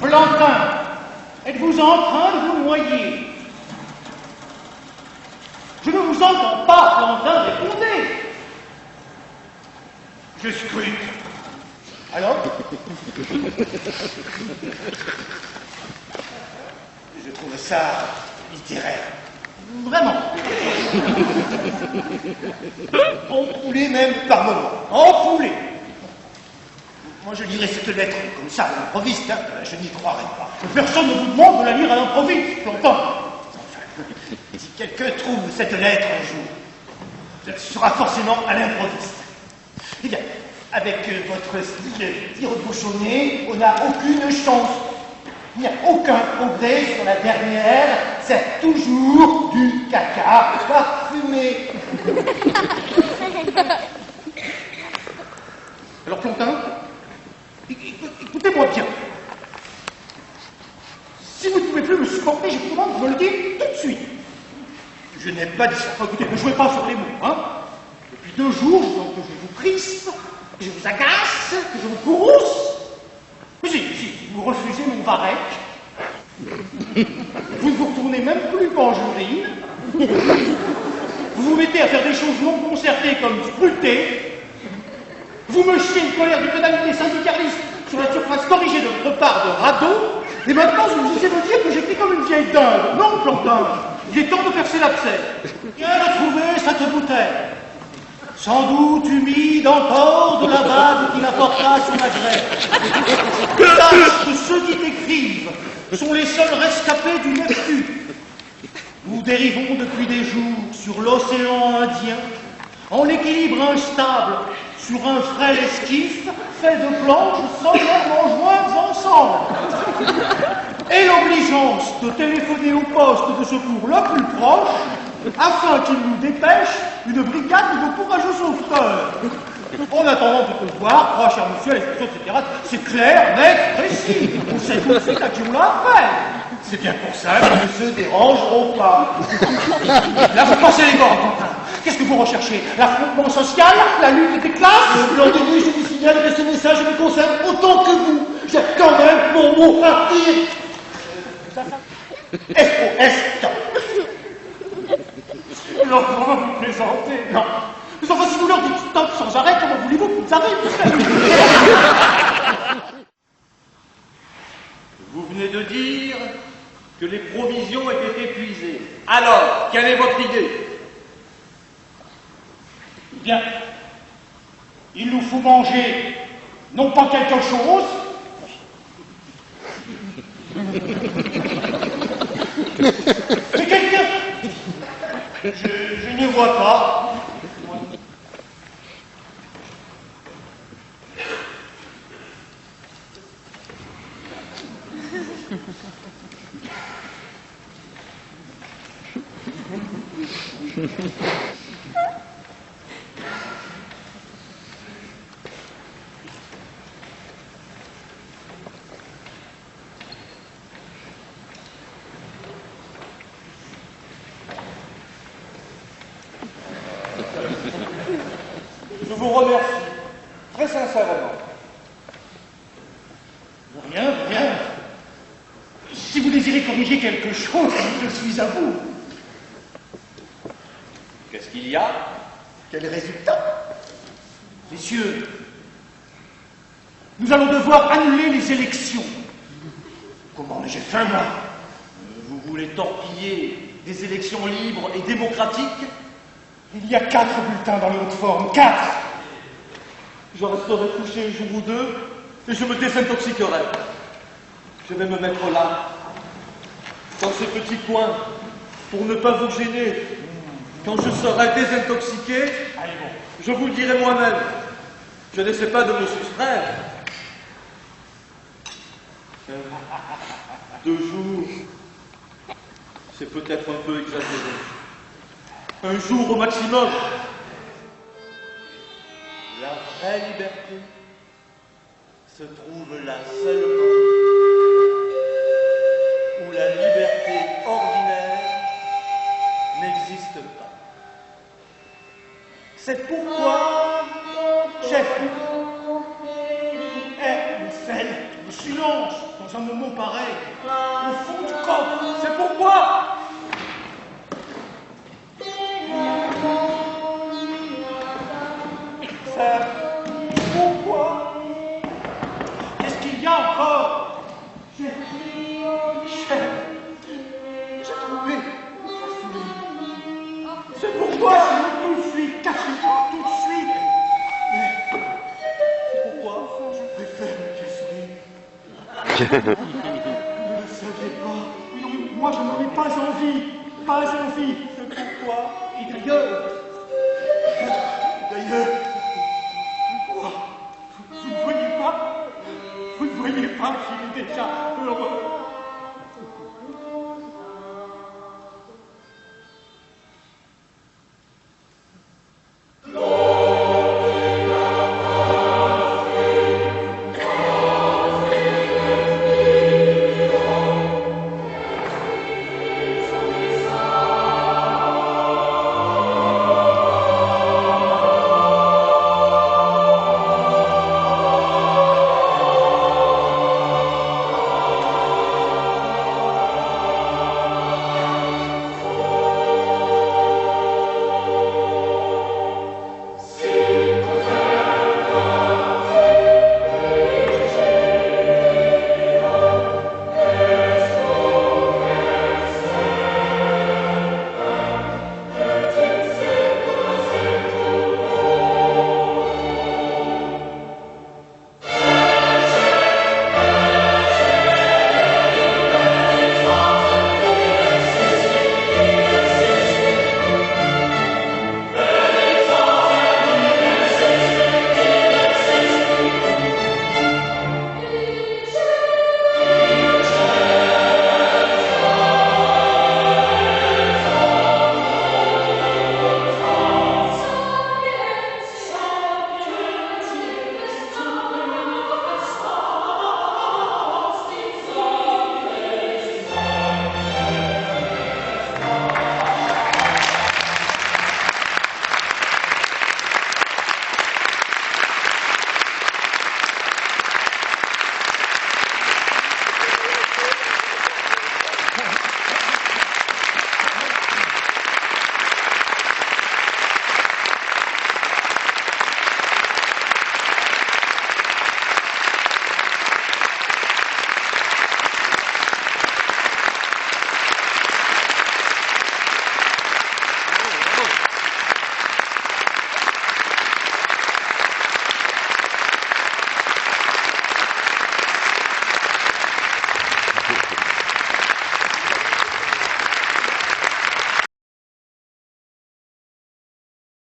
Plantin, êtes-vous en train de vous noyer? Je ne vous entends pas, Plantin, répondez. Je scrute. Alors? Je trouve ça littéraire. Vraiment? Empoulé même par moments. Empoulé. Moi, je lirais cette lettre comme ça, à l'improviste, hein. Je n'y croirais pas. Personne ne vous demande de la lire à l'improviste, Plantin. Si quelqu'un trouve cette lettre un jour, ce sera forcément à l'improviste. Eh bien, avec votre style tire-bouchonné, on n'a aucune chance. Il n'y a aucun progrès sur la dernière, c'est toujours du caca parfumé. Alors, Plantin, écoutez-moi bien. Si vous ne pouvez plus me supporter, je vous demande de me le dire tout de suite. Je n'ai pas dit ça. Enfin, écoutez, ne jouez pas sur les mots, hein. Depuis 2 jours, je sens que je vous crispe, que je vous agace, que je vous courrouce. Mais si, vous refusez mon varech. Vous ne vous retournez même plus Bangerine. Vous vous mettez à faire des choses non concertées comme scruter. Vous me chiez une colère de pénalité syndicaliste sur la surface corrigée de votre part de radeau. Et maintenant, vous essayez de me dire que j'écris comme une vieille dingue. Non, Plantin, il est temps de percer l'abcès. Viens de trouver cette bouteille. Sans doute humide encore de la vague qui la porta sur la grève. Sache que ceux qui t'écrivent sont les seuls rescapés du Neptune. Nous dérivons depuis des jours sur l'océan Indien en équilibre instable sur un frêle esquif fait de planches sommairement jointes ensemble. Et l'obligeance de téléphoner au poste de secours le plus proche afin qu'il nous dépêche une brigade de courageux sauveteurs. En attendant de te voir, crois, cher monsieur, à l'expression, etc., c'est clair, net, précis. On sait tout de suite à qui on l'a affaire. C'est bien pour ça qu'ils ne se dérangeront pas. Là, vous passez les bords, Plantin. Qu'est-ce que vous recherchez? L'affrontement social? La lutte des classes? Blandini, je vous signale que ce message me concerne autant que vous. J'ai quand même mon mot à dire. SOS, temps. Non, comment vous plaisantez? Non. Mais enfin, si vous leur dites stop sans arrêt, comment voulez-vous qu'ils arrivent? Vous venez de dire que les provisions étaient épuisées. Alors, quelle est votre idée? Bien. Il nous faut manger, non pas quelque chose, mais quelqu'un. Je ne vois pas. Je vous remercie, très sincèrement. Rien, rien. Si vous désirez corriger quelque chose, je suis à vous. Qu'est-ce qu'il y a? Quel résultat? Messieurs, nous allons devoir annuler les élections. Comment? J'ai faim, moi. Vous voulez torpiller des élections libres et démocratiques? Il y a 4 bulletins dans les hautes formes. 4. Je resterai couché un jour ou deux et je me désintoxiquerai. Je vais me mettre là, dans ce petit coin, pour ne pas vous gêner. Quand je serai désintoxiqué, je vous le dirai moi-même. Je n'essaie pas de me soustraire. 2 jours, c'est peut-être un peu exagéré. 1 jour au maximum. La vraie liberté se trouve là seulement où la liberté ordinaire n'existe pas. C'est pourquoi, Chef, le silence. dans un moment pareil, au fond du coffre. C'est pourquoi. C'est pourquoi. Qu'est-ce qu'il y a encore? J'ai trouvé. C'est pourquoi je veux tout de suite, cachez-moi tout de suite. C'est pourquoi je préfère me cacher. Vous ne le saviez pas. Non, moi je n'en ai pas envie. Pas envie. C'est pourquoi. Et d'ailleurs, vous ne voyez pas qu'il est déjà heureux.